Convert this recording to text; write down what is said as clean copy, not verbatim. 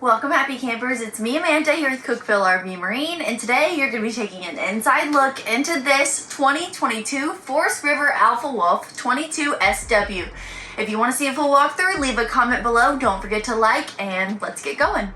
Welcome happy campers, it's me Amanda here with Cookeville RV Marine, and today you're going to be taking an inside look into this 2022 Forest River Alpha Wolf 22 SW. If you want to see a full walkthrough, leave a comment below, don't forget to like, and let's get going.